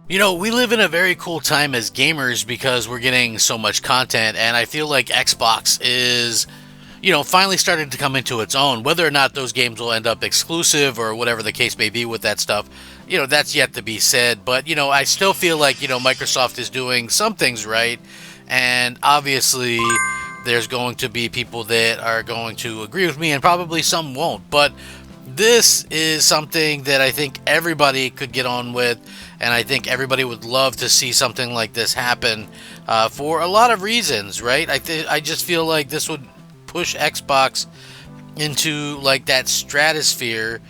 You know, we live in a very cool time as gamers because we're getting so much content, and I feel like Xbox is, finally starting to come into its own. Whether or not those games will end up exclusive or whatever the case may be with that stuff, that's yet to be said. But, I still feel like, Microsoft is doing some things right, and obviously there's going to be people that are going to agree with me, and probably some won't. But this is something that I think everybody could get on with, and I think everybody would love to see something like this happen for a lot of reasons, right? I just feel like this would push Xbox into like that stratosphere,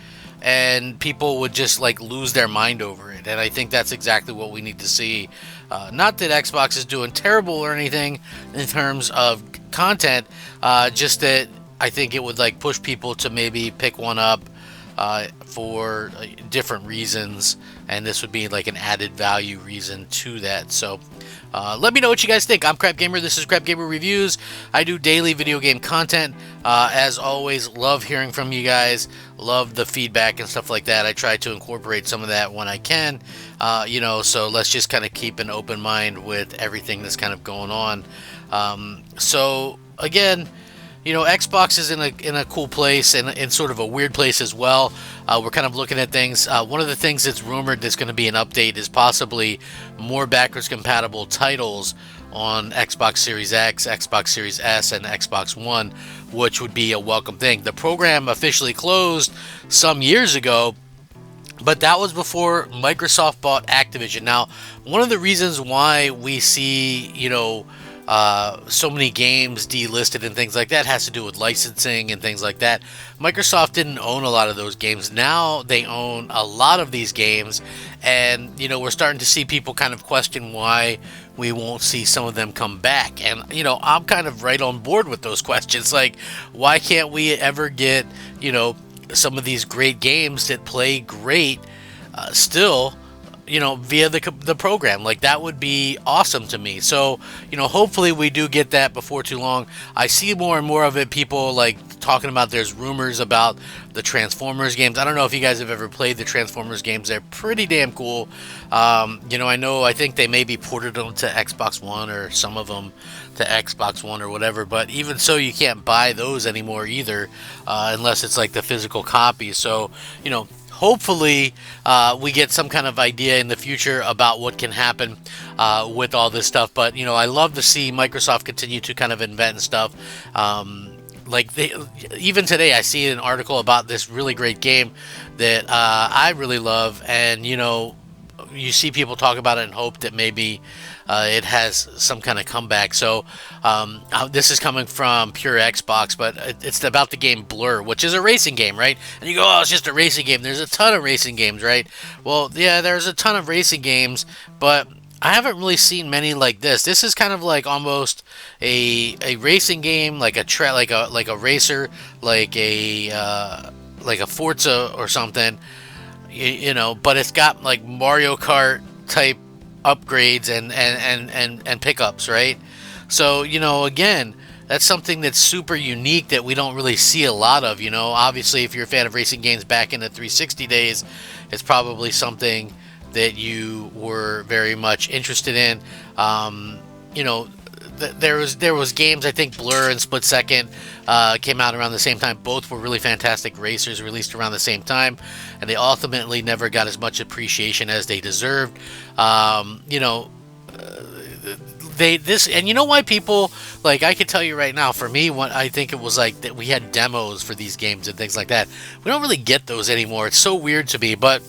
and people would just like lose their mind over it. And I think that's exactly what we need to see. Not that Xbox is doing terrible or anything in terms of content, just that I think it would like push people to maybe pick one up for different reasons, and this would be like an added value reason to that. So let me know what you guys think. I'm Crap Gamer. This is Crap Gamer Reviews. I do daily video game content. As always, love hearing from you guys. Love the feedback and stuff like that. I try to incorporate some of that when I can. So let's just kind of keep an open mind with everything that's kind of going on. So again, Xbox is in a cool place and in sort of a weird place as well. We're kind of looking at things. One of the things that's rumored that's going to be an update is possibly more backwards compatible titles on Xbox Series X, Xbox Series S, and Xbox One, which would be a welcome thing. The program officially closed some years ago, but that was before Microsoft bought Activision. Now, one of the reasons why we see, so many games delisted and things like that has to do with licensing and things like that. Microsoft didn't own a lot of those games. Now they own a lot of these games, and we're starting to see people kind of question why we won't see some of them come back. And I'm kind of right on board with those questions. Like, why can't we ever get some of these great games that play great still? Via the program. Like, that would be awesome to me. So, hopefully we do get that before too long. I see more and more of it, people like talking about, there's rumors about the Transformers games. I don't know if you guys have ever played the Transformers games. They're pretty damn cool. I think they may be ported them to Xbox One, or some of them to Xbox One or whatever, but even so, you can't buy those anymore either, unless it's like the physical copy. So, hopefully we get some kind of idea in the future about what can happen with all this stuff. But I love to see Microsoft continue to kind of invent stuff. Even today I see an article about this really great game that I really love, and you see people talk about it and hope that maybe it has some kind of comeback. So this is coming from Pure Xbox, but it's about the game Blur, which is a racing game, right? And you go, oh, it's just a racing game. There's a ton of racing games, right? Well, yeah, there's a ton of racing games, but I haven't really seen many like this. This is kind of like almost a racing game, like a racer, like a Forza or something, but it's got like Mario Kart type upgrades and pickups, right? So, again, that's something that's super unique that we don't really see a lot of. Obviously, if you're a fan of racing games back in the 360 days, it's probably something that you were very much interested in. There was games, I think Blur and Split Second came out around the same time. Both were really fantastic racers, released around the same time, and they ultimately never got as much appreciation as they deserved. And you know why people, like, I could tell you right now, for me, what I think it was like that we had demos for these games and things like that. We don't really get those anymore. It's so weird to me, but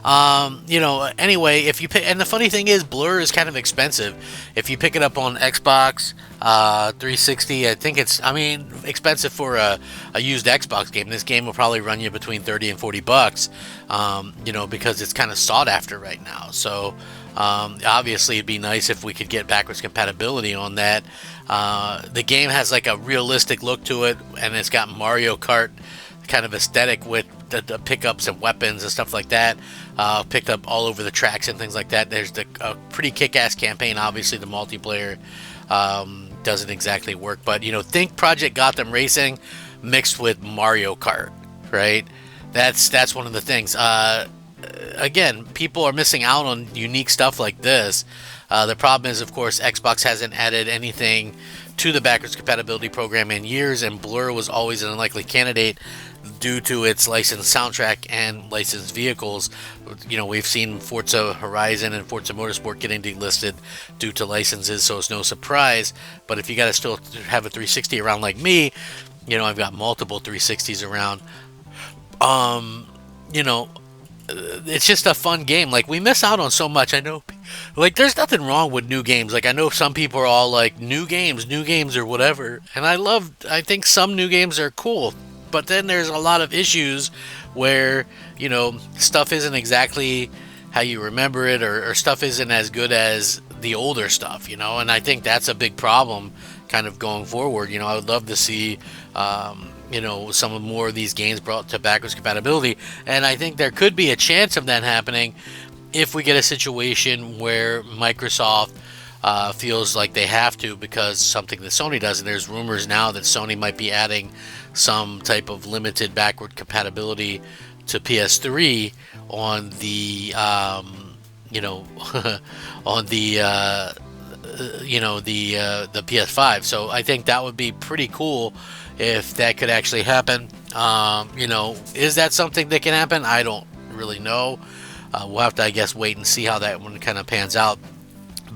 anyway, if you pick, and the funny thing is, Blur is kind of expensive. If you pick it up on Xbox 360, I think it's, expensive for a used Xbox game. This game will probably run you between 30 and 40 bucks, because it's kind of sought after right now. So, obviously it'd be nice if we could get backwards compatibility on that. The game has like a realistic look to it, and it's got Mario Kart kind of aesthetic with the pickups and weapons and stuff like that, picked up all over the tracks and things like that. There's a pretty kick-ass campaign. Obviously, the multiplayer doesn't exactly work, but think Project Gotham Racing mixed with Mario Kart, right? That's one of the things. again, people are missing out on unique stuff like this. The problem is, of course, Xbox hasn't added anything to the backwards compatibility program in years, and Blur was always an unlikely candidate due to its licensed soundtrack and licensed vehicles. We've seen Forza Horizon and Forza Motorsport getting delisted due to licenses, so it's no surprise. But if you got to still have a 360 around like me, I've got multiple 360s around. You know, it's just a fun game. Like, we miss out on so much. I know, like, there's nothing wrong with new games. Like, I know some people are all like, new games, or whatever. And I think some new games are cool. But then there's a lot of issues where, stuff isn't exactly how you remember it, or stuff isn't as good as the older stuff, And I think that's a big problem kind of going forward. I would love to see, some more of these games brought to backwards compatibility. And I think there could be a chance of that happening if we get a situation where Microsoft feels like they have to, because something that Sony does. And there's rumors now that Sony might be adding some type of limited backward compatibility to PS3 on the, on the PS5. So I think that would be pretty cool if that could actually happen. Is that something that can happen? I don't really know. We'll have to, I guess, wait and see how that one kind of pans out.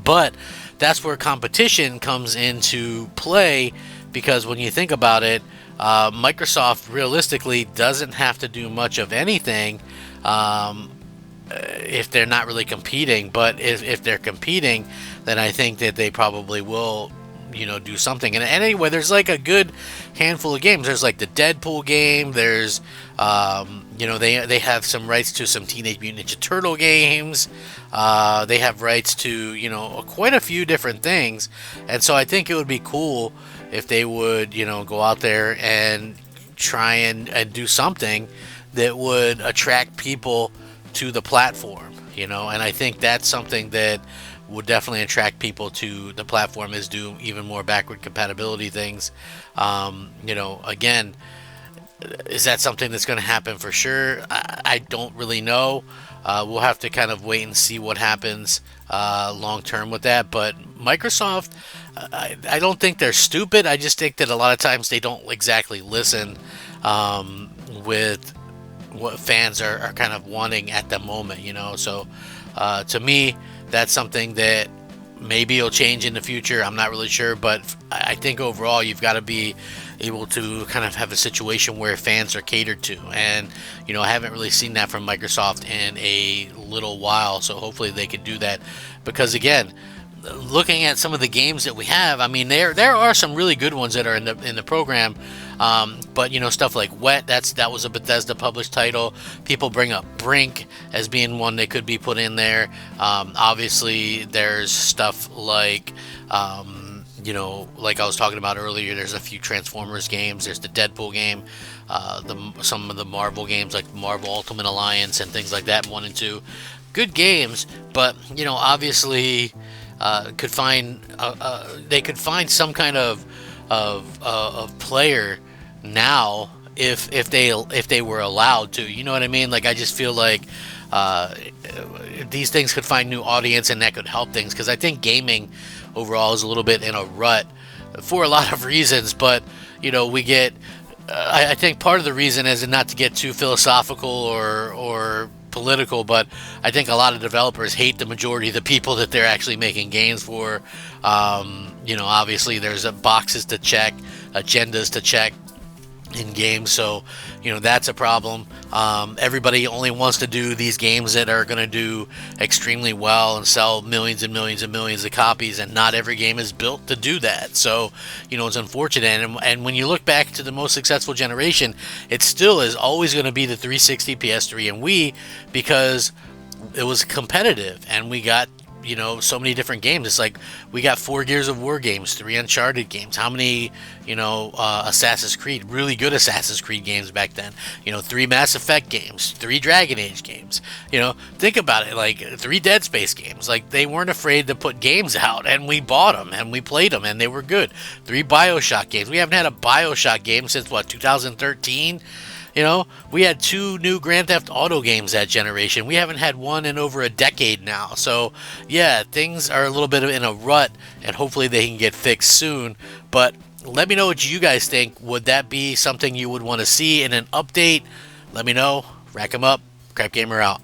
But that's where competition comes into play, because when you think about it, Microsoft realistically doesn't have to do much of anything if they're not really competing. But if they're competing, then I think that they probably will, do something. And anyway, there's like a good handful of games. There's like the Deadpool game. There's, they have some rights to some Teenage Mutant Ninja Turtle games. They have rights to, quite a few different things. And so I think it would be cool if they would, go out there and try and do something that would attract people to the platform, and I think that's something that would definitely attract people to the platform, is do even more backward compatibility things. Again, is that something that's going to happen for sure? I don't really know. We'll have to kind of wait and see what happens long term with that. But Microsoft, I don't think they're stupid. I just think that a lot of times they don't exactly listen with what fans are kind of wanting at the moment, So to me, that's something that maybe it'll change in the future. I'm not really sure, but I think overall you've got to be able to kind of have a situation where fans are catered to. And, I haven't really seen that from Microsoft in a little while. So hopefully they can do that, because again, looking at some of the games that we have, I mean, there are some really good ones that are in the program. But stuff like Wet, that was a Bethesda published title. People bring up Brink as being one that could be put in there. Obviously, there's stuff like like I was talking about earlier. There's a few Transformers games. There's the Deadpool game. Some of the Marvel games like Marvel Ultimate Alliance and things like that, 1 and 2. Good games, but obviously they could find some kind of player now if they were allowed to. You know what I mean? Like, I just feel like these things could find new audience, and that could help things, because I think gaming overall is a little bit in a rut for a lot of reasons. But we get I think part of the reason is not to get too philosophical or political, but I think a lot of developers hate the majority of the people that they're actually making games for. Obviously there's boxes to check, agendas to check in games, so that's a problem. Everybody only wants to do these games that are going to do extremely well and sell millions and millions and millions of copies, and not every game is built to do that. So it's unfortunate. And when you look back to the most successful generation, it still is always going to be the 360, PS3, and Wii, because it was competitive, and we got so many different games. It's like we got 4 Gears of War games, 3 Uncharted games, how many Assassin's Creed, really good Assassin's Creed games back then, 3 Mass Effect games, 3 Dragon Age games. Think about it, like 3 Dead Space games. Like, they weren't afraid to put games out, and we bought them and we played them, and they were good. 3 BioShock games. We haven't had a BioShock game since 2013. You know, we had 2 new Grand Theft Auto games that generation. We haven't had one in over a decade now. So, yeah, things are a little bit in a rut, and hopefully they can get fixed soon. But let me know what you guys think. Would that be something you would want to see in an update? Let me know. Rack 'em up. Crap Gamer out.